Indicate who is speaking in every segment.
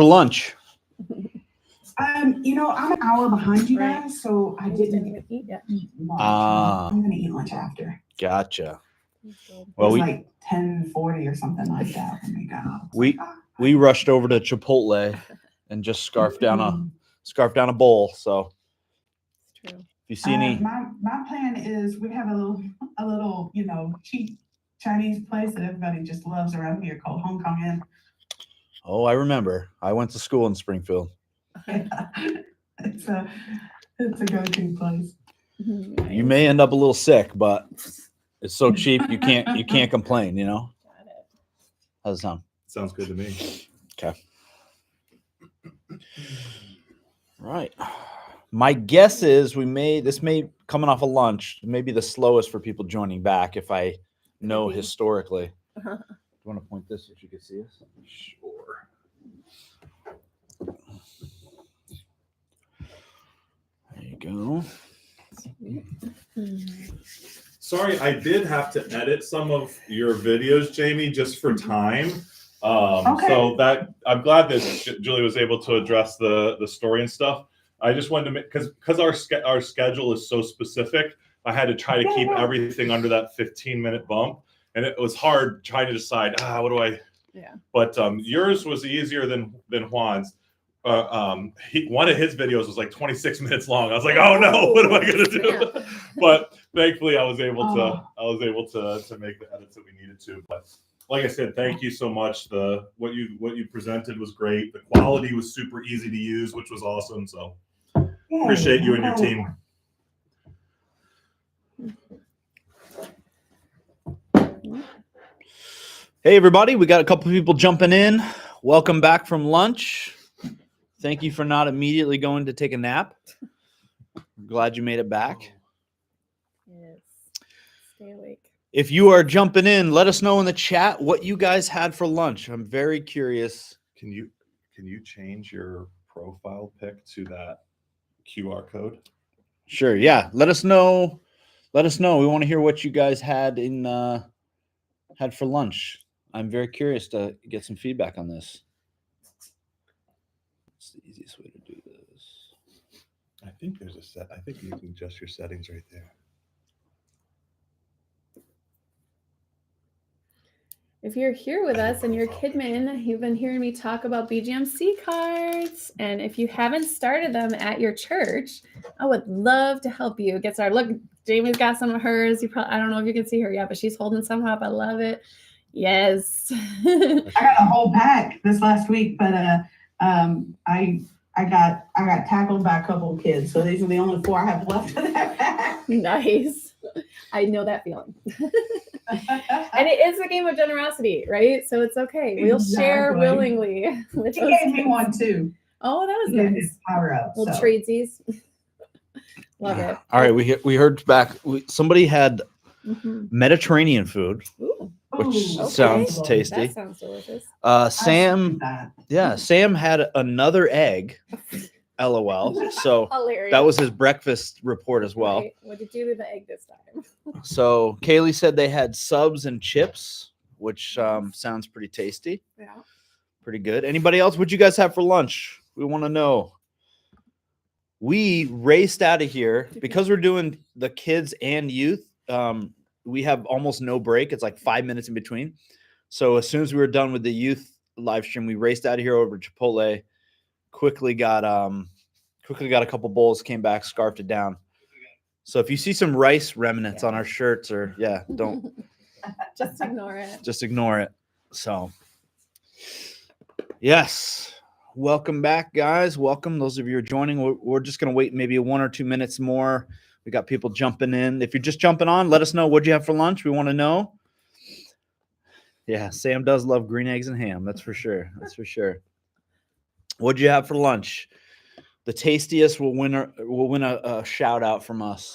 Speaker 1: for lunch?
Speaker 2: I'm an hour behind you guys, so I didn't
Speaker 3: even eat yet.
Speaker 2: eat lunch. I'm gonna eat lunch after.
Speaker 1: Gotcha.
Speaker 2: Well, it was like 10:40 or something like that when we got up.
Speaker 1: We rushed over to Chipotle and just scarfed down a bowl. So
Speaker 3: It's true.
Speaker 1: if you see any,
Speaker 2: my plan is we have a little cheap Chinese place that everybody just loves around here called Hong Kong Inn.
Speaker 1: Oh, I remember. I went to school in Springfield.
Speaker 2: Yeah. It's a go-to place.
Speaker 1: You may end up a little sick, but it's so cheap you can't complain, you know?
Speaker 3: Got it.
Speaker 1: How's it sound?
Speaker 4: Sounds good to me.
Speaker 1: Okay. Right. My guess is this may coming off of lunch, maybe the slowest for people joining back if I know
Speaker 3: Maybe.
Speaker 1: historically. Do you want to point this so you can see us? Sure. There you go.
Speaker 4: Sorry, I did have to edit some of your videos, Jamie, just for time. So that I'm glad that Julie was able to address the story and stuff. I just wanted to make because our schedule is so specific. I had to try to keep everything under that 15-minute bump, and it was hard trying to decide. What do I?
Speaker 3: Yeah.
Speaker 4: But yours was easier than Juan's. One of his videos was like 26 minutes long. I was like, oh no, what am I gonna do?
Speaker 3: Yeah.
Speaker 4: But thankfully, I was able to make the edits that we needed to. But like I said, thank you so much. What you presented was great. The quality was super easy to use, which was awesome. So appreciate you and your team.
Speaker 1: Hey everybody, we got a couple people jumping in. Welcome back from lunch. Thank you for not immediately going to take a nap. I'm glad you made it back.
Speaker 3: Yes. Stay awake.
Speaker 1: If you are jumping in, let us know in the chat what you guys had for lunch. I'm very curious.
Speaker 4: Can you change your profile pic to that QR code?
Speaker 1: Sure, yeah. Let us know. We want to hear what you guys had had for lunch. I'm very curious to get some feedback on this. What's the easiest way to do this?
Speaker 4: I think there's a set. I think you can adjust your settings right there.
Speaker 3: If you're here with us and you're Kidman, you've been hearing me talk about BGMC cards. And if you haven't started them at your church, I would love to help you get started. Look, Jamie's got some of hers. I don't know if you can see her yet, but she's holding some up. I love it. Yes.
Speaker 2: I got a whole pack this last week, but I got tackled by a couple of kids. So these are the only 4 I have left of that pack.
Speaker 3: Nice. I know that feeling. And it is a game of generosity, right? So it's okay. We'll share willingly. With
Speaker 2: He gave me one too.
Speaker 3: Oh, that was
Speaker 2: He gave
Speaker 3: nice.
Speaker 2: his power up.
Speaker 3: Little
Speaker 2: So.
Speaker 3: tradesies. Love it.
Speaker 1: All right, we heard back. Somebody had Mediterranean food,
Speaker 3: Ooh,
Speaker 1: which
Speaker 2: Ooh,
Speaker 1: sounds
Speaker 2: okay.
Speaker 1: tasty.
Speaker 3: that sounds delicious.
Speaker 1: Sam had another egg. LOL. So
Speaker 3: Hilarious.
Speaker 1: that was his breakfast report as well.
Speaker 3: Right. What did you do to the egg this time?
Speaker 1: So Kaylee said they had subs and chips, which sounds pretty tasty.
Speaker 3: Yeah.
Speaker 1: Pretty good. Anybody else? What'd you guys have for lunch? We want to know. We raced out of here because we're doing the kids and youth. We have almost no break. It's like 5 minutes in between. So as soon as we were done with the youth live stream, we raced out of here over to Chipotle. Quickly got a couple bowls, came back, scarfed it down. So if you see some rice remnants on our shirts, or don't
Speaker 3: Just ignore it.
Speaker 1: just ignore it. So yes, welcome back, guys. Welcome those of you who are joining. We're just gonna wait maybe 1 or 2 minutes more. We got people jumping in. If you're just jumping on, let us know what'd you have for lunch. We want to know. Yeah, Sam does love green eggs and ham. That's for sure. That's for sure. What'd you have for lunch? The tastiest will win a shout out from us.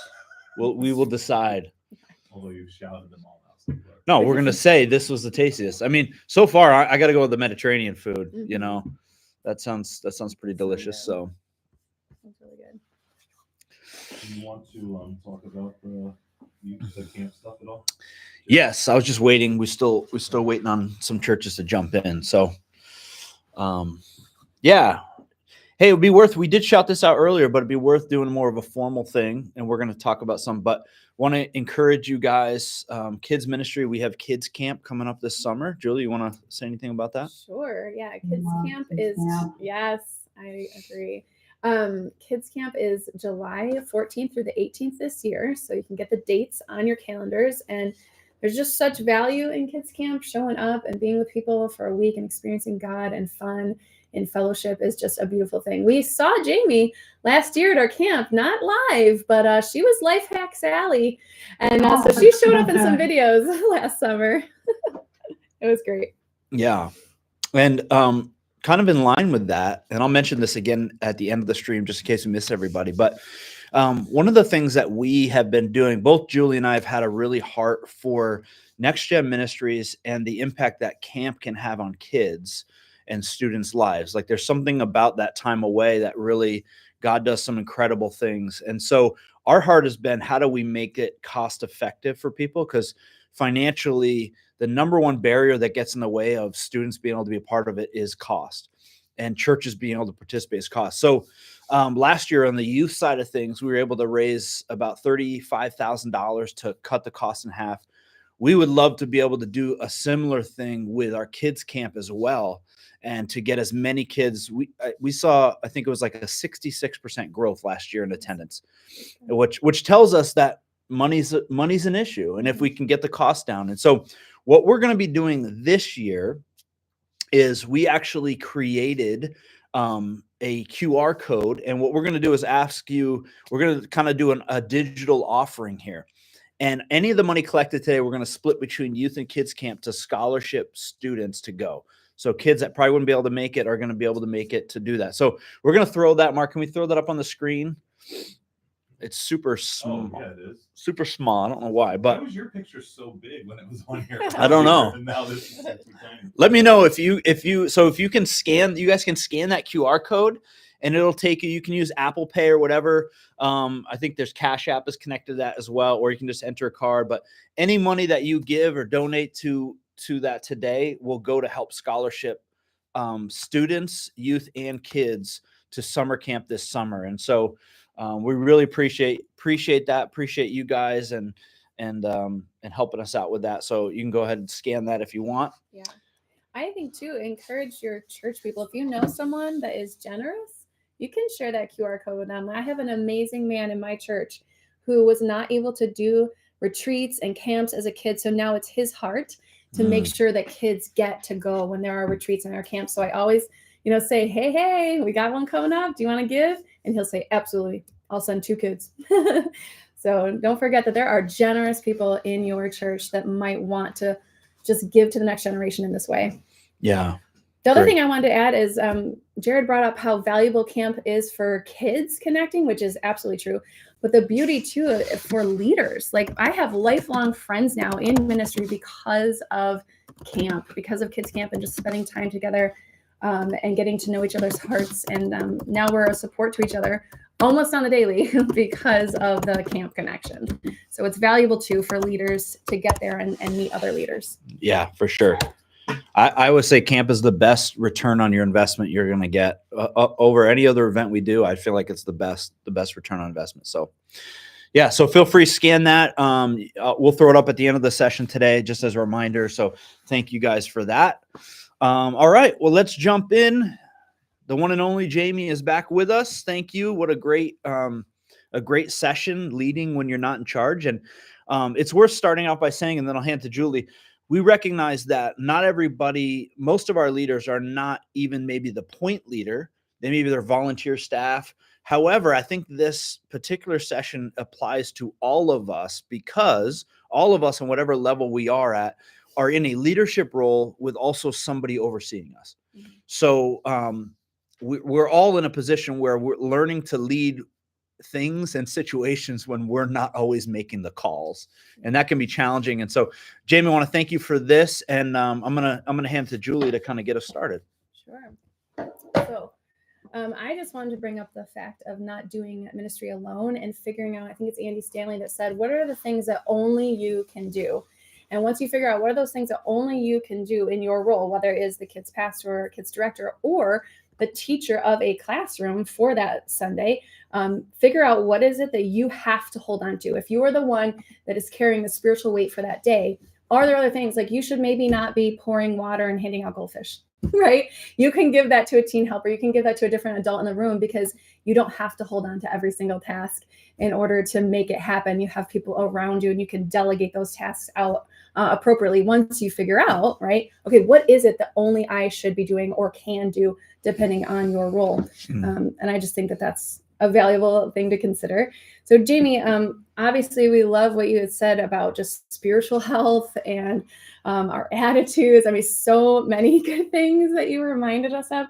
Speaker 1: We will decide.
Speaker 4: Although you shouted them all out.
Speaker 1: No, we're gonna say this was the tastiest. I mean, so far I got to go with the Mediterranean food.
Speaker 3: Mm-hmm.
Speaker 1: You know, that sounds pretty delicious. So
Speaker 3: That's really good.
Speaker 4: Do you want to talk about the camp stuff at all?
Speaker 1: yes, I was just waiting. We're still waiting on some churches to jump in. So, Yeah. Hey, we did shout this out earlier, but it'd be worth doing more of a formal thing. And we're going to talk about some, but want to encourage you guys, kids ministry. We have kids camp coming up this summer. Julie, you want to say anything about that?
Speaker 3: Sure. Yeah. Kids
Speaker 2: Love
Speaker 3: camp
Speaker 2: kids
Speaker 3: is,
Speaker 2: camp.
Speaker 3: yes, I agree. Kids camp is July 14th through the 18th this year. So you can get the dates on your calendars. And there's just such value in kids camp. Showing up and being with people for a week and experiencing God and fun and fellowship is just a beautiful thing. We saw Jamie last year at our camp, not live, but she was Life Hack Sally. And so she showed up in some videos last summer. It was great.
Speaker 1: Yeah. And kind of in line with that, and I'll mention this again at the end of the stream just in case we miss everybody, but one of the things that we have been doing, both Julie and I have had a really heart for Next Gen Ministries and the impact that camp can have on kids and students' lives. Like there's something about that time away that really God does some incredible things. And so our heart has been, how do we make it cost effective for people? Because financially, the number one barrier that gets in the way of students being able to be a part of it is cost, and churches being able to participate is cost. So last year on the youth side of things, we were able to raise about $35,000 to cut the cost in half. We would love to be able to do a similar thing with our kids camp as well, and to get as many kids. We saw, I think it was like a 66% growth last year in attendance, which tells us that money's an issue, and if we can get the cost down. And so what we're going to be doing this year is we actually created a QR code, and what we're going to do is ask you, we're going to kind of do a digital offering here. And any of the money collected today, we're going to split between youth and kids camp to scholarship students to go. So kids that probably wouldn't be able to make it are going to be able to make it to do that. So we're going to throw that, Mark. Can we throw that up on the screen? It's super small.
Speaker 4: Oh, yeah, it is.
Speaker 1: Super small. I don't know why, but
Speaker 4: why was your picture so big when it was on here?
Speaker 1: I don't know.
Speaker 4: And now this is super tiny.
Speaker 1: let me know if you can scan, you guys can scan that QR code and it'll take you can use Apple Pay or whatever. I think there's Cash App is connected to that as well, or you can just enter a card. But any money that you give or donate to that today will go to help scholarship students, youth, and kids to summer camp this summer. And so we really appreciate that. Appreciate you guys and helping us out with that. So you can go ahead and scan that if you want.
Speaker 3: Yeah. I think too, encourage your church people. If you know someone that is generous, you can share that QR code with them. I have an amazing man in my church who was not able to do retreats and camps as a kid. So now it's his heart to make sure that kids get to go when there are retreats in our camp. So I always, say, hey, we got one coming up. Do you want to give? And he'll say, absolutely. I'll send 2 kids. So don't forget that there are generous people in your church that might want to just give to the next generation in this way.
Speaker 1: Yeah.
Speaker 3: The other
Speaker 1: Great.
Speaker 3: thing I wanted to add is Jared brought up how valuable camp is for kids connecting, which is absolutely true. But the beauty too for leaders, like I have lifelong friends now in ministry because of camp, because of kids camp, and just spending time together and getting to know each other's hearts. And now we're a support to each other almost on the daily because of the camp connection. So it's valuable too for leaders to get there and meet other leaders.
Speaker 1: Yeah, for sure. I would say camp is the best return on your investment you're going to get over any other event we do. I feel like it's the best return on investment. So yeah, so feel free to scan that. We'll throw it up at the end of the session today, just as a reminder. So thank you guys for that. All right, well, let's jump in. The one and only Jamie is back with us. Thank you. What a great session leading when you're not in charge. And it's worth starting out by saying, and then I'll hand to Julie, we recognize that not everybody, most of our leaders are not even maybe the point leader. They may be their volunteer staff. However, I think this particular session applies to all of us because all of us on whatever level we are at are in a leadership role with also somebody overseeing us. Mm-hmm. So we're all in a position where we're learning to lead things and situations when we're not always making the calls, and that can be challenging. And so, Jamie, I want to thank you for this, and I'm gonna hand to Julie to kind of get us started.
Speaker 3: Sure. So, I just wanted to bring up the fact of not doing ministry alone and figuring out. I think it's Andy Stanley that said, "What are the things that only you can do?" And once you figure out what are those things that only you can do in your role, whether it is the kids pastor or kids director or the teacher of a classroom for that Sunday, figure out what is it that you have to hold on to. If you are the one that is carrying the spiritual weight for that day, are there other things like you should maybe not be pouring water and handing out goldfish, right? You can give that to a teen helper. You can give that to a different adult in the room, because you don't have to hold on to every single task in order to make it happen. You have people around you, and you can delegate those tasks out appropriately once you figure out, right? Okay, what is it that only I should be doing or can do depending on your role? And I just think that that's a valuable thing to consider. So Jamie, obviously we love what you had said about just spiritual health and our attitudes. I mean, so many good things that you reminded us of.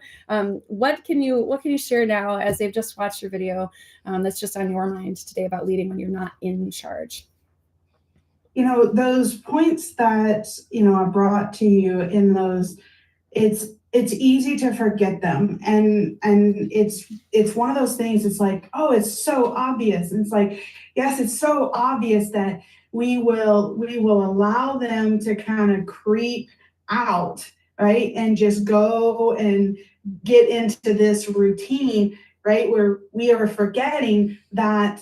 Speaker 3: What can you share now, as they've just watched your video, that's just on your mind today about leading when you're not in charge?
Speaker 2: Those points that, I brought to you in those, it's easy to forget them. And it's one of those things, it's like, oh, it's so obvious. And it's like, yes, it's so obvious that we will allow them to kind of creep out, right? And just go and get into this routine, right? Where we are forgetting that,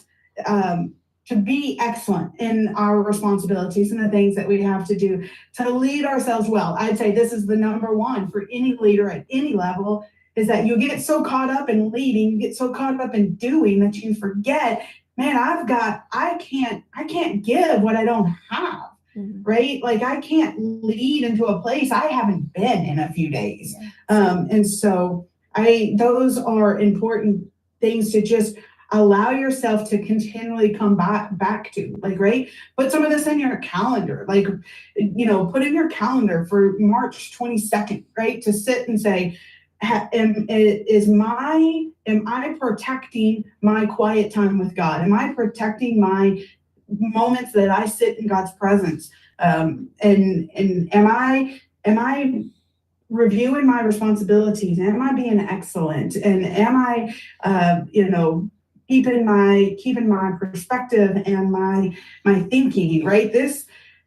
Speaker 2: to be excellent in our responsibilities and the things that we have to do to lead ourselves well. I'd say this is the number one for any leader at any level, is that you get so caught up in leading, you get so caught up in doing that you forget, man, I can't give what I don't have, right? Like I can't lead into a place I haven't been in a few days. And so those are important things to just allow yourself to continually come back to, like, right? Put some of this in your calendar, like, put in your calendar for March 22nd, right? To sit and say, am I protecting my quiet time with God? Am I protecting my moments that I sit in God's presence? And am I reviewing my responsibilities? Am I being excellent? And am I, keeping my perspective and my thinking, right?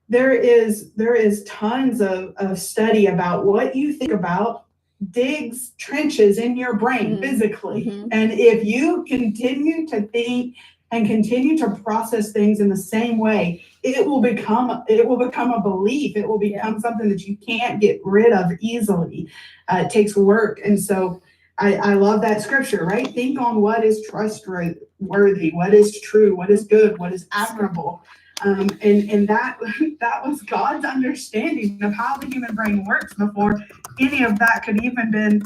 Speaker 2: There is tons of study about what you think about digs trenches in your brain physically. And if you continue to think and continue to process things in the same way, it will become a belief. It will become something that you can't get rid of easily. It takes work. And so I love that scripture, right? Think on what is trustworthy, what is true, what is good, what is admirable. And that was God's understanding of how the human brain works before any of that could even been,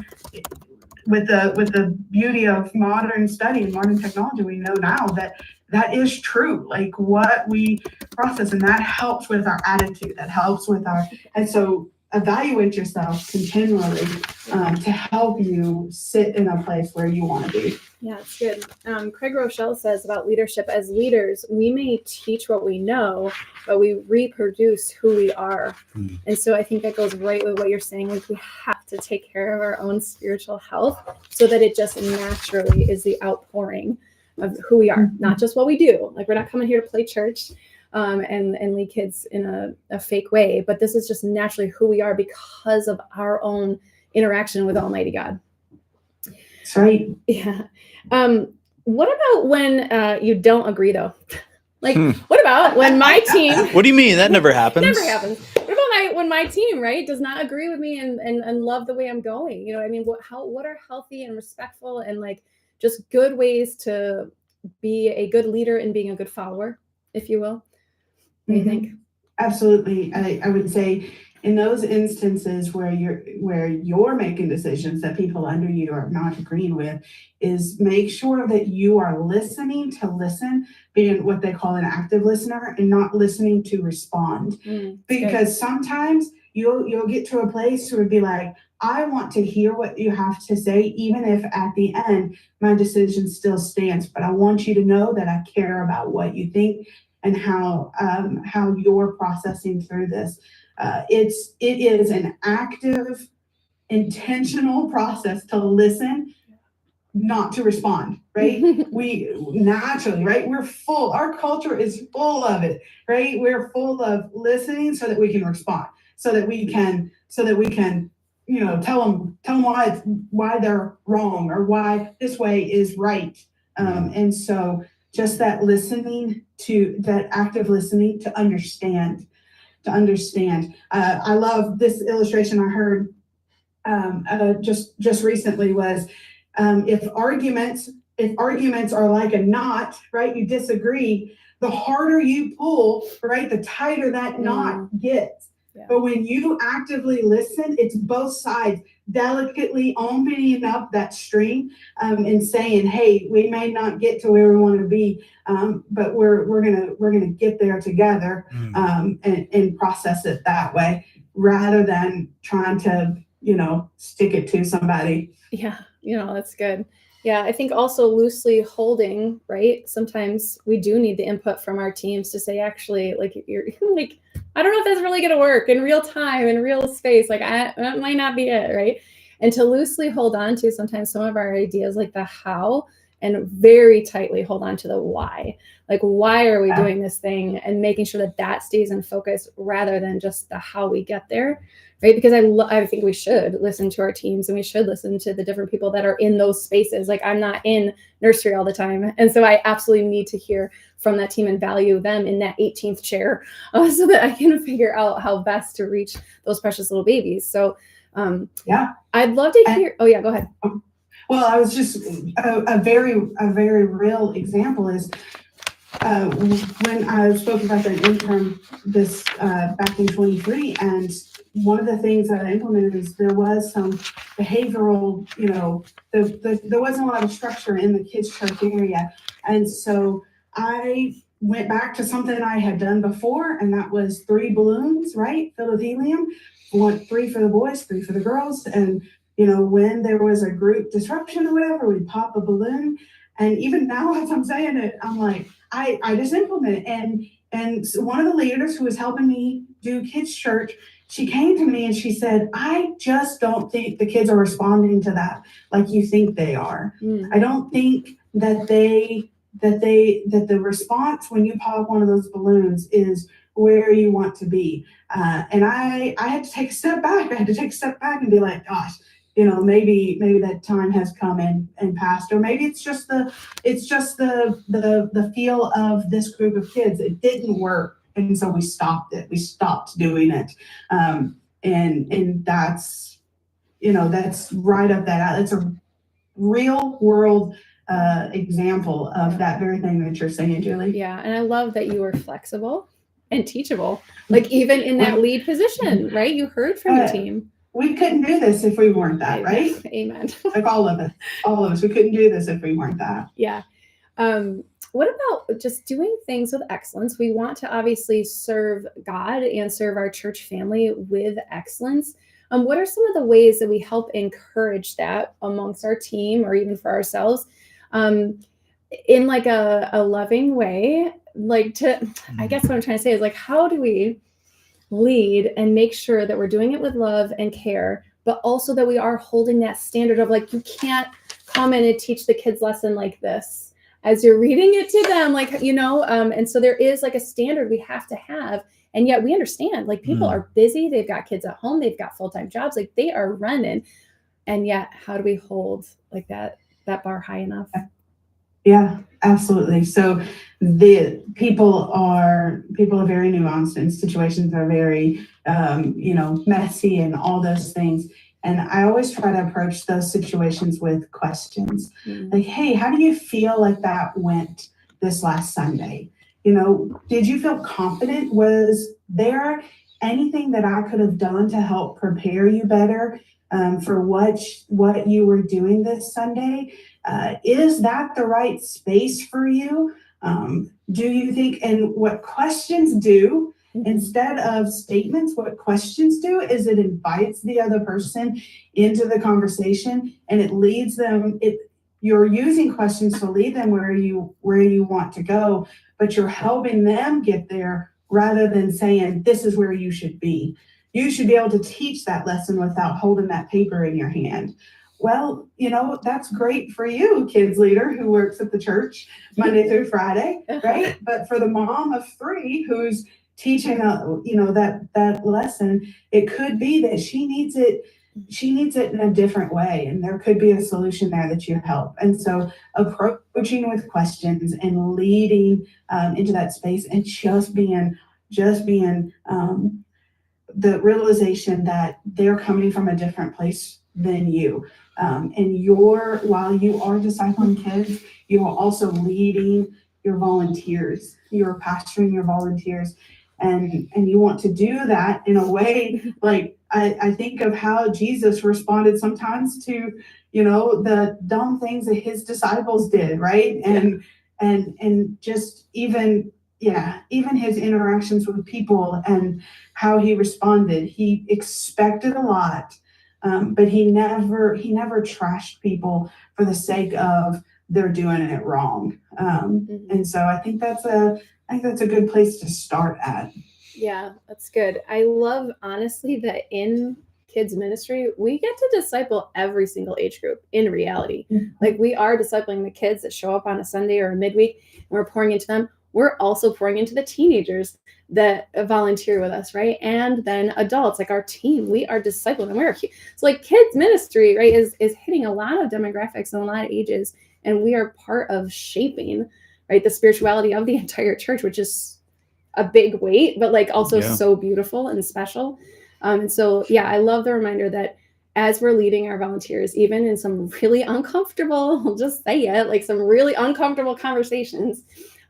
Speaker 2: with the beauty of modern study and modern technology, we know now that is true, like what we process, and that helps with our attitude, and so evaluate yourself continually to help you sit in a place where you want to be.
Speaker 3: Yeah, it's good. Craig Rochelle says about leadership, as leaders, we may teach what we know, but we reproduce who we are. And so I think that goes right with what you're saying. Like, we have to take care of our own spiritual health so that it just naturally is the outpouring of who we are, not just what we do. Like, we're not coming here to play church and lead kids in a fake way, but this is just naturally who we are because of our own interaction with Almighty God.
Speaker 2: That's right.
Speaker 3: Yeah. What about when you don't agree, though? Like, what about when my team...
Speaker 1: What do you mean? That never happens.
Speaker 3: Never happens. What about when my team, right, does not agree with me and love the way I'm going? You know, I mean, what are healthy and respectful and, like, just good ways to be a good leader and being a good follower, if you will? What do you think?
Speaker 2: Absolutely. I would say in those instances where you're making decisions that people under you are not agreeing with, is make sure that you are listening to listen, being what they call an active listener, and not listening to respond. Because sometimes you'll get to a place where it'd be like, I want to hear what you have to say, even if at the end my decision still stands. But I want you to know that I care about what you think and how you're processing through this. It is an active, intentional process to listen, not to respond, right? We naturally, right? Our culture is full of it, right? We're full of listening so that we can respond, so that we can tell them why they're wrong or why this way is right. And so just that active listening to understand. I love this illustration I heard just recently was if arguments are like a knot, right? You disagree, the harder you pull, right, the tighter that knot gets. Yeah. But when you actively listen, it's both sides delicately opening up that string and saying, "Hey, we may not get to where we want to be, but we're gonna get there together," and process it that way, rather than trying to stick it to somebody.
Speaker 3: Yeah, that's good. Yeah, I think also loosely holding, right? Sometimes we do need the input from our teams to say, actually, like, you're like, I don't know if that's really going to work in real time, in real space. Like, that might not be it, right? And to loosely hold on to sometimes some of our ideas, like the how, and very tightly hold on to the why. Like, why are we doing this thing? And making sure that stays in focus rather than just the how we get there. Right? Because I think we should listen to our teams, and we should listen to the different people that are in those spaces. Like, I'm not in nursery all the time. And so I absolutely need to hear from that team and value them in that 18th chair so that I can figure out how best to reach those precious little babies. So I'd love to hear. Oh yeah, go ahead.
Speaker 2: Well, I was just a very real example is when I spoke about the intern this back in 23, and one of the things that I implemented is there was some behavioral, there wasn't a lot of structure in the kids' church area. And so I went back to something I had done before, and that was 3 balloons, right? Filled with helium. 3 for the boys, 3 for the girls. And, when there was a group disruption or whatever, we'd pop a balloon. And even now, as I'm saying it, I'm like, I just implement it. And so one of the leaders who was helping me do kids' church, she came to me and she said, I just don't think the kids are responding to that like you think they are. I don't think that the response when you pop one of those balloons is where you want to be. And I had to take a step back. I had to take a step back and be like, gosh, maybe that time has come and passed, or maybe it's just the feel of this group of kids. It didn't work. And so we stopped it. We stopped doing it. And that's, that's right up that alley. It's a real world example of that very thing that you're saying, Julie.
Speaker 3: Yeah. And I love that you were flexible and teachable, like even in that lead position, right? You heard from your team.
Speaker 2: We couldn't do this if we weren't that, right?
Speaker 3: Amen.
Speaker 2: Like all of us, we couldn't do this if we weren't that.
Speaker 3: Yeah. What about just doing things with excellence? We want to obviously serve God and serve our church family with excellence. What are some of the ways that we help encourage that amongst our team or even for ourselves in like a loving way? Like I guess what I'm trying to say is like, how do we lead and make sure that we're doing it with love and care, but also that we are holding that standard of like, you can't come in and teach the kids lesson like this as you're reading it to them, like, and so there is like a standard we have to have. And yet we understand like people are busy. They've got kids at home. They've got full-time jobs. Like they are running. And yet how do we hold like that bar high enough?
Speaker 2: Yeah, absolutely. So the people are very nuanced, and situations are very, messy and all those things. And I always try to approach those situations with questions. Like, hey, how do you feel like that went this last Sunday? Did you feel confident? Was there anything that I could have done to help prepare you better for what you were doing this Sunday? Is that the right space for you? Do you think, and what questions do, instead of statements, what questions do is it invites the other person into the conversation, and it leads them, you're using questions to lead them where you want to go, but you're helping them get there rather than saying, this is where you should be. You should be able to teach that lesson without holding that paper in your hand. Well, that's great for you, kids leader who works at the church Monday through Friday, right? But for the mom of 3 who's teaching, that lesson, it could be that she needs it she needs it in a different way, and there could be a solution there that you help. And so approaching with questions and leading into that space, and just being the realization that they're coming from a different place than you. And while you are discipling kids, you are also leading your volunteers. You're pastoring your volunteers. And you want to do that in a way, like I think of how Jesus responded sometimes to, the dumb things that his disciples did, right? And just even his interactions with people and how he responded. He expected a lot, but he never trashed people for the sake of they're doing it wrong. And so I think that's a good place to start at.
Speaker 3: Yeah, that's good. I love, honestly, that in kids ministry, we get to disciple every single age group in reality. Like, we are discipling the kids that show up on a Sunday or a midweek, and we're pouring into them. We're also pouring into the teenagers that volunteer with us, right? And then adults, like our team, we are discipling them. So like kids ministry, right, is hitting a lot of demographics and a lot of ages, and we are part of shaping, right, the spirituality of the entire church, which is a big weight, but like also so beautiful and special. And so, I love the reminder that as we're leading our volunteers, even in some really uncomfortable, I'll just say it, like some really uncomfortable conversations,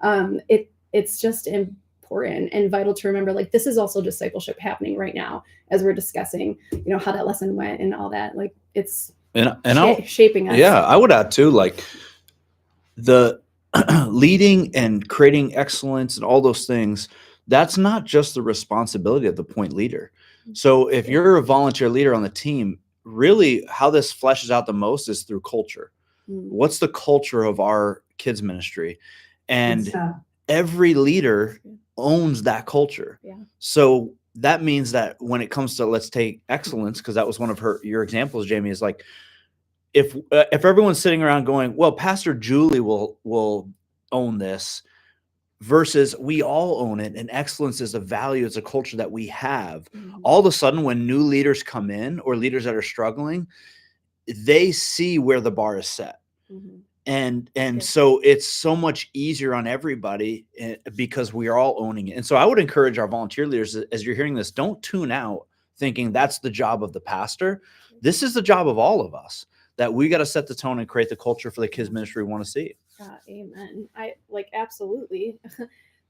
Speaker 3: it's just important and vital to remember, like, this is also discipleship happening right now as we're discussing, how that lesson went and all that. Like, it's shaping us.
Speaker 1: Yeah, I would add too, like the leading and creating excellence and all those things, that's not just the responsibility of the point leader. So if you're a volunteer leader on the team, really how this fleshes out the most is through culture. What's the culture of our kids ministry? And every leader owns that culture. So that means that when it comes to, let's take excellence, because that was one of your examples, Jamie, is like, if everyone's sitting around going, well, Pastor Julie will own this, versus we all own it, and excellence is a value, it's a culture that we have. All of a sudden, when new leaders come in, or leaders that are struggling, they see where the bar is set. And so it's so much easier on everybody because we are all owning it. And so I would encourage our volunteer leaders, as you're hearing this, don't tune out thinking that's the job of the pastor. This is the job of all of us, that we got to set the tone and create the culture for the kids ministry we want to see.
Speaker 3: Amen. I absolutely.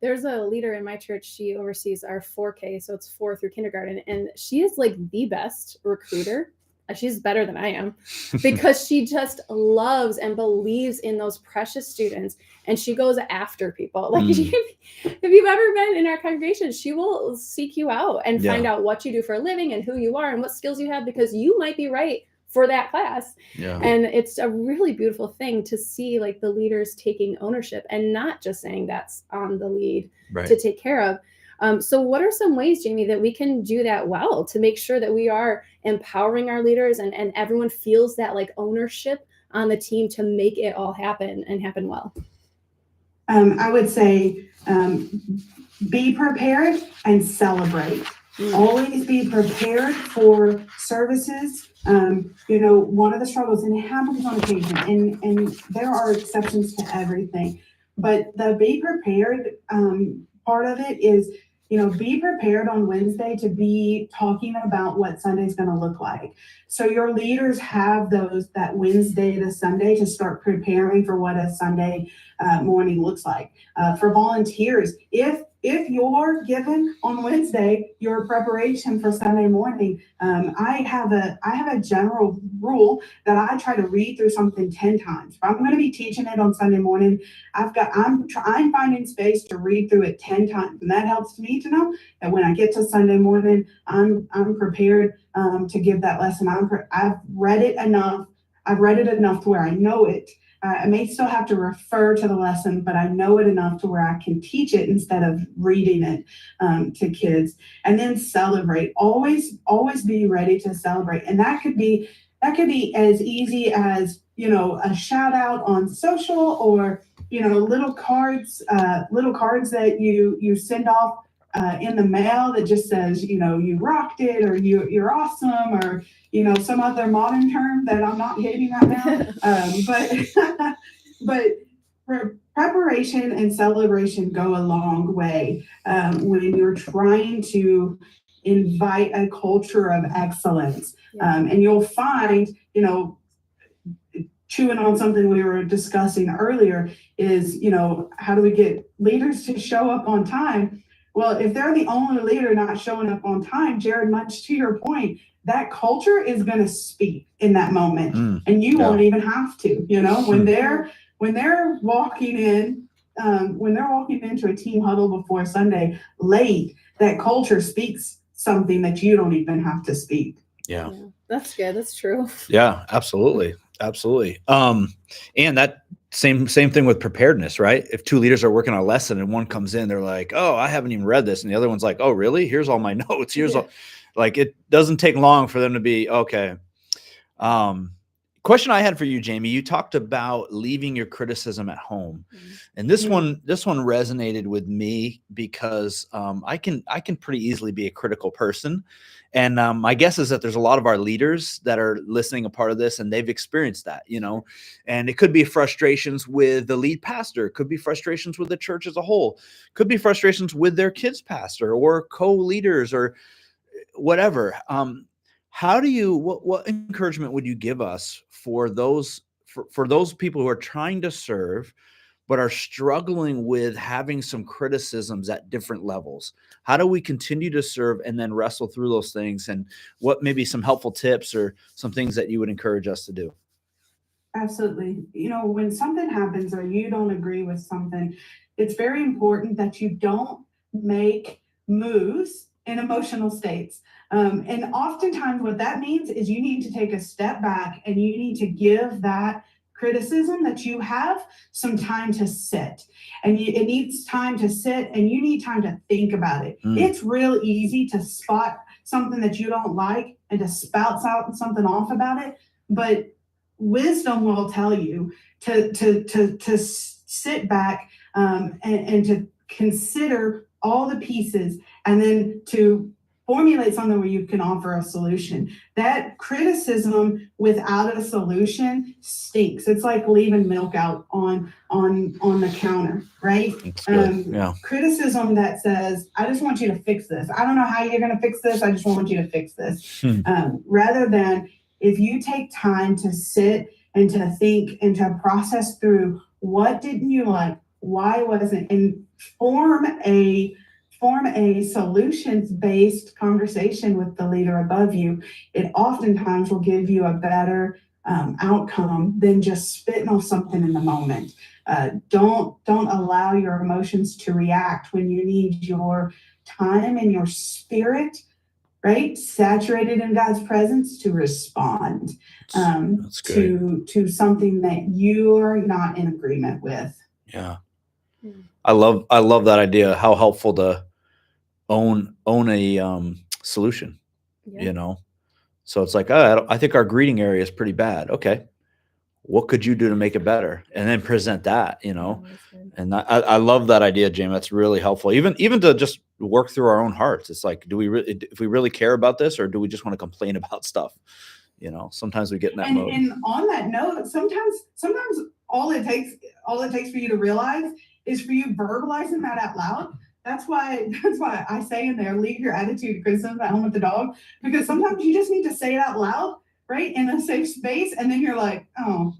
Speaker 3: There's a leader in my church. She oversees our 4K. So it's 4 through kindergarten. And she is like the best recruiter. She's better than I am, because she just loves and believes in those precious students, and she goes after people. Like, if you've ever been in our congregation, she will seek you out and find out what you do for a living and who you are and what skills you have, because you might be right for that class. And it's a really beautiful thing to see, like, the leaders taking ownership and not just saying that's on the lead to take care of. So what are some ways, Jamie, that we can do that well to make sure that we are empowering our leaders and everyone feels that, like, ownership on the team to make it all happen and happen well?
Speaker 2: I would say be prepared and celebrate. Always be prepared for services. One of the struggles, and it happens on occasion, and there are exceptions to everything, but the be prepared part of it is, be prepared on Wednesday to be talking about what Sunday's going to look like. So your leaders have that Wednesday to Sunday to start preparing for what a Sunday morning looks like. For volunteers, if you're given on Wednesday your preparation for Sunday morning, I have a general rule that I try to read through something 10 times. If I'm going to be teaching it on Sunday morning, I'm finding space to read through it 10 times, and that helps me to know that when I get to Sunday morning, I'm prepared to give that lesson. I've read it enough. I've read it enough to where I know it. I may still have to refer to the lesson, but I know it enough to where I can teach it instead of reading it to kids. And then celebrate. Always be ready to celebrate. And that could be as easy as, a shout out on social, or, little cards that you send off in the mail that just says, you rocked it, or you're awesome, or, some other modern term that I'm not hitting right now. But preparation and celebration go a long way when you're trying to invite a culture of excellence. And you'll find, chewing on something we were discussing earlier is, how do we get leaders to show up on time? Well, if they're the only leader not showing up on time, Jared, much to your point, that culture is going to speak in that moment, and you won't even have to, when they're walking in, when they're walking into a team huddle before Sunday late, that culture speaks something that you don't even have to speak.
Speaker 1: Yeah.
Speaker 3: That's good. That's true.
Speaker 1: Yeah, absolutely. And that same thing with preparedness, right? If two leaders are working on a lesson and one comes in, they're like, oh, I haven't even read this. And the other one's like, oh, really? Here's all my notes. Here's all, like, it doesn't take long for them to be okay. Question I had for you, Jamie, you talked about leaving your criticism at home. And this one resonated with me because I can pretty easily be a critical person. And my guess is that there's a lot of our leaders that are listening a part of this, and they've experienced that, and it could be frustrations with the lead pastor, it could be frustrations with the church as a whole, could be frustrations with their kids pastor or co-leaders or whatever. How do you, what encouragement would you give us for those, for those people who are trying to serve, but are struggling with having some criticisms at different levels? How do we continue to serve and then wrestle through those things? And what maybe some helpful tips or some things that you would encourage us to do?
Speaker 2: Absolutely. When something happens or you don't agree with something, it's very important that you don't make moves in emotional states. And oftentimes what that means is you need to take a step back and you need to give that criticism that you have some time to sit. And it needs time to sit, and you need time to think about it. It's real easy to spot something that you don't like and to spout out something off about it. But wisdom will tell you to sit back and to consider all the pieces, and then to formulate something where you can offer a solution. That criticism without a solution stinks. It's like leaving milk out on the counter, right? Criticism that says, I just want you to fix this. I don't know how you're going to fix this. I just want you to fix this. Rather than, if you take time to sit and to think and to process through what didn't you like, why wasn't, and form a solutions-based conversation with the leader above you, it oftentimes will give you a better outcome than just spitting off something in the moment. Don't allow your emotions to react when you need your time and your spirit, right, saturated in God's presence, to respond to something that you're not in agreement with.
Speaker 1: Yeah. I love that idea. How helpful to own a solution, So it's like, I think our greeting area is pretty bad. Okay, what could you do to make it better? And then present that, And I love that idea, Jamie. That's really helpful. Even to just work through our own hearts. It's like, if we really care about this, or do we just want to complain about stuff? Sometimes we get in that mode.
Speaker 2: And on that note, sometimes all it takes for you to realize is for you verbalizing that out loud. That's why I say in there, leave your attitude of criticism at home with the dog, because sometimes you just need to say it out loud, right, in a safe space, and then you're like, oh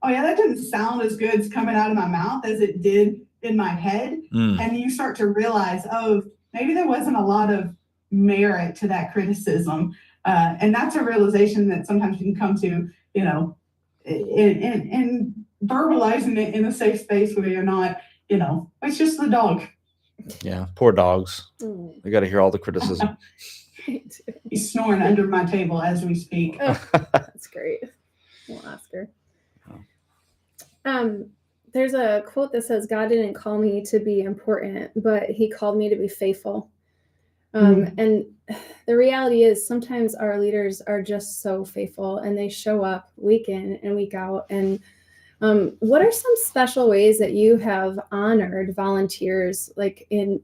Speaker 2: yeah, that didn't sound as good as coming out of my mouth as it did in my head. And you start to realize, oh, maybe there wasn't a lot of merit to that criticism. And that's a realization that sometimes you can come to, in verbalizing it in a safe space where you're not, it's just the dog.
Speaker 1: Yeah, poor dogs. They got to hear all the criticism.
Speaker 2: He's snoring under my table as we speak.
Speaker 3: Oh, that's great. We'll ask her. There's a quote that says, God didn't call me to be important, but he called me to be faithful. And the reality is sometimes our leaders are just so faithful, and they show up week in and week out. And what are some special ways that you have honored volunteers, like in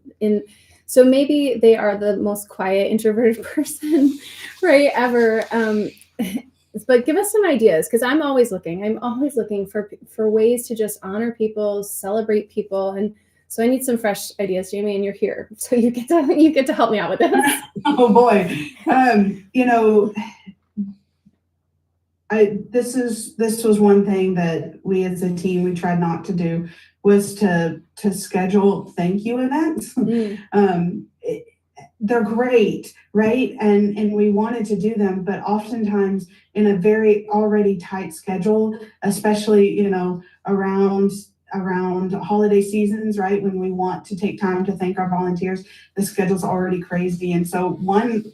Speaker 3: So maybe they are the most quiet, introverted person, right, ever. But give us some ideas, because I'm always looking for ways to just honor people, celebrate people, and so I need some fresh ideas, Jamie, and you're here, so you get to help me out with this.
Speaker 2: Oh boy. This was one thing that we as a team, we tried not to do, was to schedule thank you events. They're great, right? And we wanted to do them, but oftentimes in a very already tight schedule, especially, around holiday seasons, right? When we want to take time to thank our volunteers, the schedule's already crazy. And so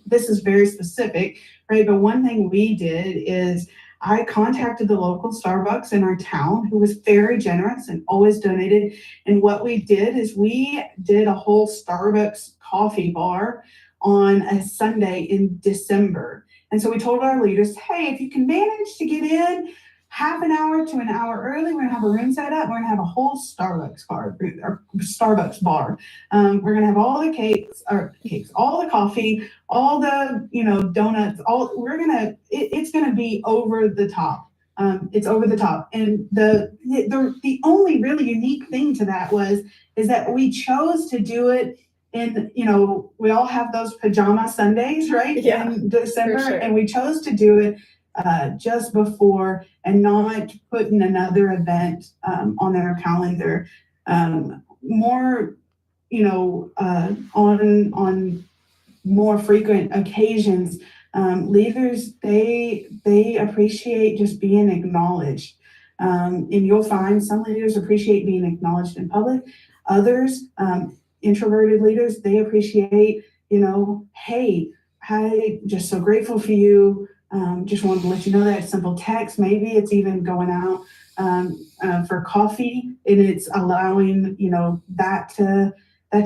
Speaker 2: this is very specific, right? But one thing we did is I contacted the local Starbucks in our town, who was very generous and always donated. And what we did is we did a whole Starbucks coffee bar on a Sunday in December. And so we told our leaders, hey, if you can manage to get in half an hour to an hour early, we're gonna have a room set up. We're gonna have a whole Starbucks bar. We're gonna have all the cakes, all the coffee, all the donuts. It's gonna be over the top. It's over the top. And the only really unique thing to that is that we chose to do it in, we all have those pajama Sundays, right?
Speaker 3: Yeah,
Speaker 2: in December,
Speaker 3: for sure.
Speaker 2: and we chose to do it just before and not putting another event on their calendar. More, on more frequent occasions, leaders, they appreciate just being acknowledged. And you'll find some leaders appreciate being acknowledged in public. Others, introverted leaders, they appreciate, hey, I'm just so grateful for you. Just wanted to let you know that simple text. Maybe it's even going out for coffee, and it's allowing that to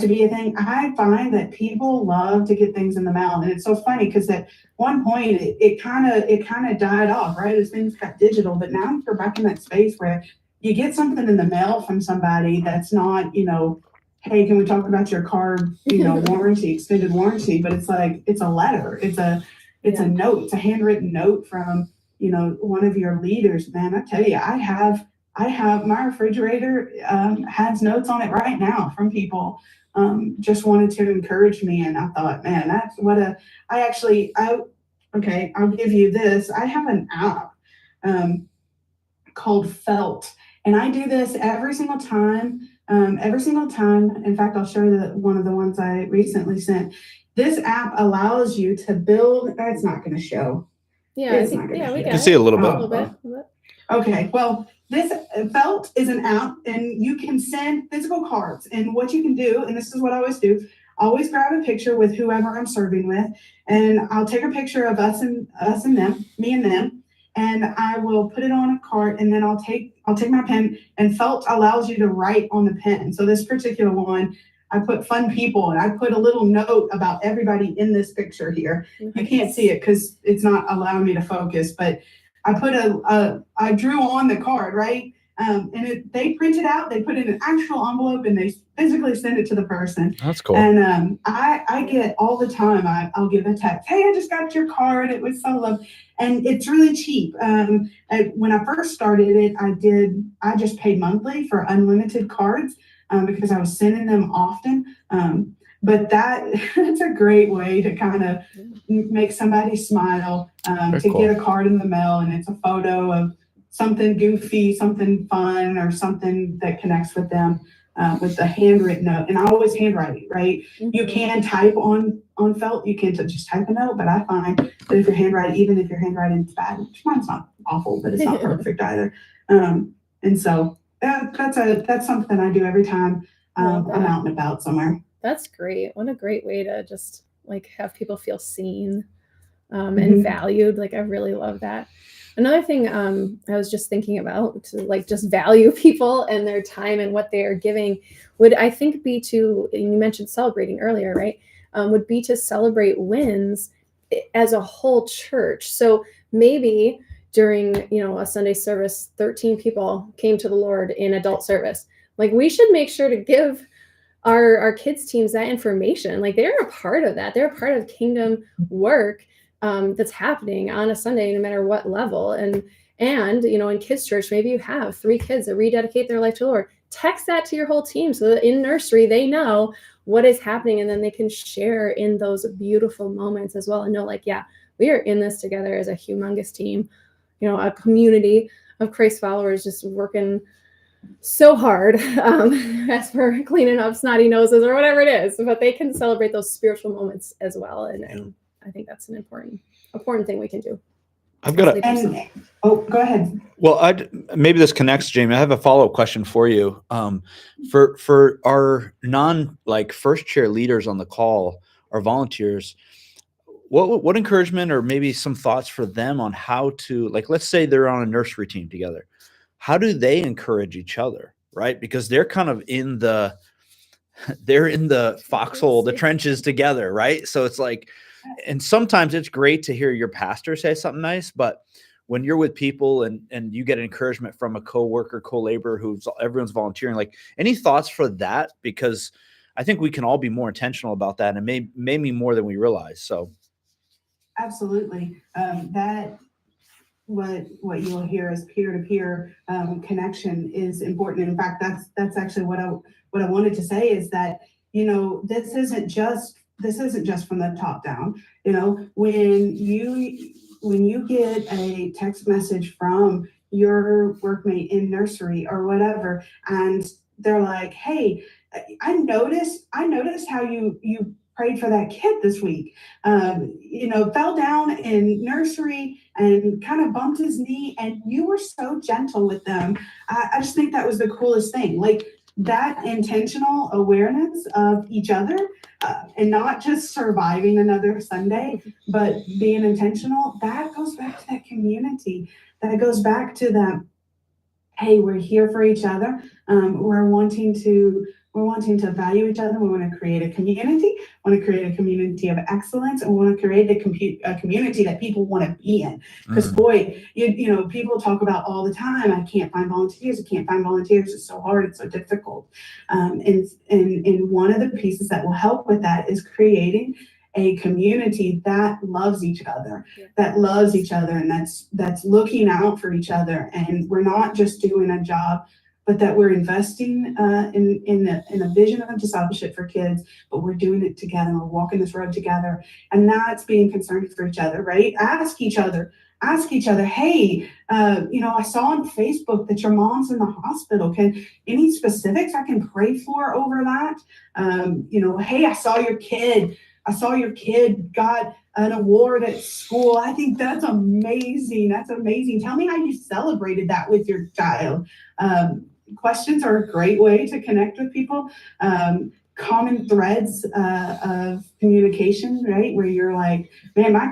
Speaker 2: be a thing. I find that people love to get things in the mail, and it's so funny because at one point it kind of died off, right, as things got digital. But now we're back in that space where you get something in the mail from somebody that's not hey, can we talk about your car warranty, extended warranty? But it's like it's a letter, it's a note, it's a handwritten note from one of your leaders. Man, I tell you, I have my refrigerator has notes on it right now from people just wanted to encourage me. And I thought, man, that's I'll give you this. I have an app called Felt, and I do this every single time. In fact, I'll show you one of the ones I recently sent. This app allows you to build. It's not going to show.
Speaker 3: Yeah,
Speaker 2: we
Speaker 1: can see a little bit.
Speaker 3: A little bit.
Speaker 2: Okay, well, this Felt is an app, and you can send physical cards. And what you can do, and this is what I always do, always grab a picture with whoever I'm serving with, and I'll take a picture of us and them, me and them, and I will put it on a card, and then I'll take my pen, and Felt allows you to write on the pen. So this particular one, I put fun people, and I put a little note about everybody in this picture here.
Speaker 3: Mm-hmm.
Speaker 2: You can't see it because it's not allowing me to focus, but I put I drew on the card, right? And they print it out, they put it in an actual envelope, and they physically send it to the person.
Speaker 1: That's cool.
Speaker 2: And I get all the time, I'll give a text, hey, I just got your card, it was so lovely. And it's really cheap. When I first started it, I just paid monthly for unlimited cards because I was sending them often. But that's a great way to kind of make somebody smile, get a card in the mail, and it's a photo of something goofy, something fun, or something that connects with them with a handwritten note. And I always handwrite it, right? Mm-hmm. You can type on Felt, you can just type a note, but I find that if you're handwriting, even if your handwriting is bad, which mine's not awful, but it's not perfect either. And so that's something I do every time I'm out and about somewhere.
Speaker 3: That's great. What a great way to just have people feel seen and valued. I really love that. Another thing I was just thinking about to just value people and their time and what they are giving would, I think, be to, and you mentioned celebrating earlier, right? Would be to celebrate wins as a whole church. So maybe during, a Sunday service, 13 people came to the Lord in adult service. We should make sure to give our kids teams that information. Like they're a part of that. They're a part of kingdom work that's happening on a Sunday, no matter what level. And in kids church, maybe you have 3 kids that rededicate their life to the Lord. Text that to your whole team so that in nursery they know what is happening, and then they can share in those beautiful moments as well and know, like, yeah, we are in this together as a humongous team, a community of Christ followers just working so hard as for cleaning up snotty noses or whatever it is, but they can celebrate those spiritual moments as well. And I think that's an important thing we can do.
Speaker 1: I've got
Speaker 2: go ahead.
Speaker 1: Well, maybe this connects, Jamie. I have a follow-up question for you. For our first chair leaders on the call, our volunteers, what encouragement or maybe some thoughts for them on how to, let's say they're on a nursery team together. How do they encourage each other, right? Because they're kind of in the foxhole, the trenches together, right? So it's like, and sometimes it's great to hear your pastor say something nice, but when you're with people and you get encouragement from a coworker, co-laborer everyone's volunteering, any thoughts for that? Because I think we can all be more intentional about that, and maybe more than we realize. So
Speaker 2: absolutely. What you'll hear is peer-to-peer connection is important. In fact, that's actually what I wanted to say is that, this isn't just from the top down. When you get a text message from your workmate in nursery or whatever, and they're like, hey, I noticed how you prayed for that kid this week, fell down in nursery and kind of bumped his knee, and you were so gentle with them. I just think that was the coolest thing. That intentional awareness of each other, and not just surviving another Sunday, but being intentional, that goes back to that community. That goes back to that, hey, we're here for each other. We're wanting to value each other. We want to create a community. We want to create a community of excellence, and we want to create a community that people want to be in. Because boy, people talk about all the time, I can't find volunteers. It's so hard. It's so difficult. And one of the pieces that will help with that is creating a community that loves each other, and that's looking out for each other. And we're not just doing a job, but that we're investing in a vision of discipleship for kids, but we're doing it together. We're walking this road together, and that's being concerned for each other, right? Ask each other, hey, I saw on Facebook that your mom's in the hospital. Any specifics I can pray for over that? Hey, I saw your kid got an award at school. I think that's amazing. Tell me how you celebrated that with your child. Questions are a great way to connect with people. Common threads of communication, right? Where you're like, man, my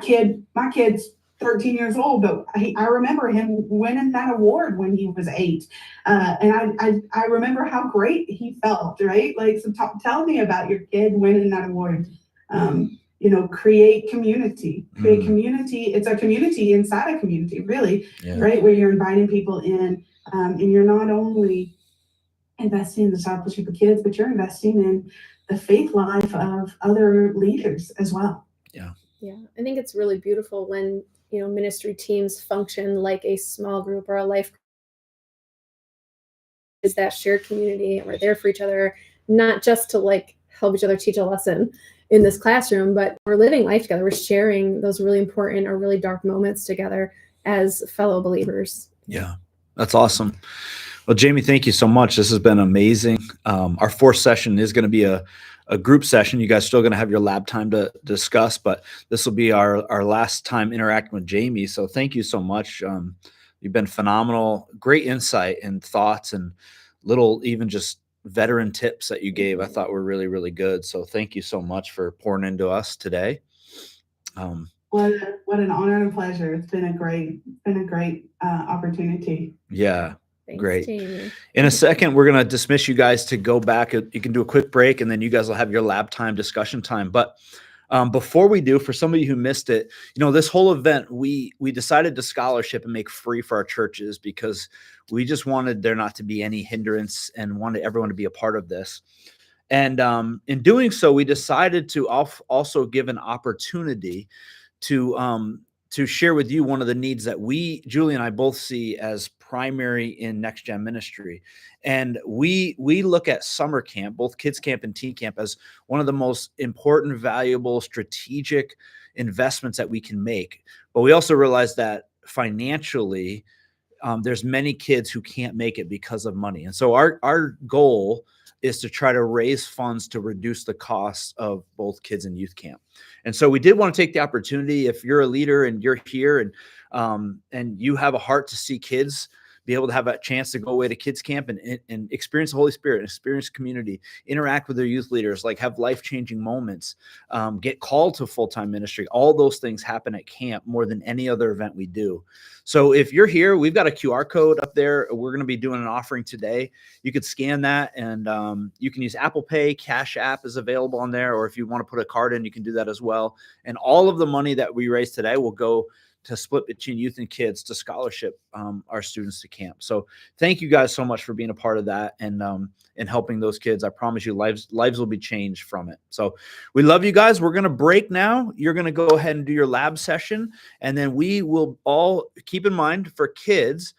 Speaker 2: kid's 13 years old, but I remember him winning that award when he was 8. And I remember how great he felt, right? So tell me about your kid winning that award. Create community. It's a community inside a community, really, right? Where you're inviting people in, and you're not only investing in the discipleship of kids, but you're investing in the faith life of other leaders as well.
Speaker 3: Yeah. I think it's really beautiful when, ministry teams function like a small group or a life is that shared community, and we're there for each other, not just to help each other teach a lesson in this classroom, but we're living life together. We're sharing those really important or really dark moments together as fellow believers.
Speaker 1: Yeah, that's awesome. Well, Jamie, thank you so much. This has been amazing. Our 4th session is going to be a group session. You guys still going to have your lab time to discuss, but this will be our last time interacting with Jamie. So thank you so much. You've been phenomenal. Great insight and thoughts, and little even just veteran tips that you gave. I thought were really, really good. So thank you so much for pouring into us today.
Speaker 2: What an honor and a pleasure. It's been a great opportunity.
Speaker 1: Yeah.
Speaker 3: Thanks,
Speaker 1: great.
Speaker 3: Jamie.
Speaker 1: In a second, we're going to dismiss you guys to go back. You can do a quick break, and then you guys will have your lab time, discussion time. But before we do, for some of you who missed it, this whole event, we decided to scholarship and make free for our churches because we just wanted there not to be any hindrance and wanted everyone to be a part of this. And in doing so, we decided to also give an opportunity to share with you one of the needs that Julie and I both see as primary in Next Gen Ministry. And we look at summer camp, both kids camp and teen camp, as one of the most important, valuable, strategic investments that we can make. But we also realize that financially, there's many kids who can't make it because of money. And so our goal is to try to raise funds to reduce the costs of both kids and youth camp. And so we did want to take the opportunity, if you're a leader and you're here and you have a heart to see kids be able to have a chance to go away to kids camp and experience the Holy Spirit, experience community, interact with their youth leaders, like have life-changing moments, get called to full-time ministry. All those things happen at camp more than any other event we do. So if you're here, we've got a QR code up there. We're going to be doing an offering today. You could scan that, and you can use Apple Pay. Cash App is available on there, or if you want to put a card in, you can do that as well. And all of the money that we raise today will go to split between youth and kids to scholarship our students to camp. So thank you guys so much for being a part of that and helping those kids. I promise you lives will be changed from it. So we love you guys. We're going to break now. You're going to go ahead and do your lab session. And then we will all keep in mind for kids,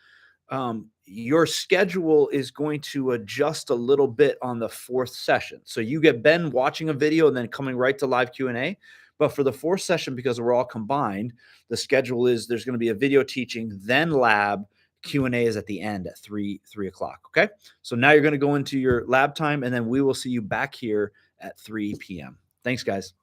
Speaker 1: your schedule is going to adjust a little bit on the fourth session. So you get Ben watching a video and then coming right to live Q&A. But for the fourth session, because we're all combined, the schedule is there's going to be a video teaching, then lab. Q&A is at the end at 3 o'clock. Okay. So now you're going to go into your lab time, and then we will see you back here at 3 p.m. Thanks, guys.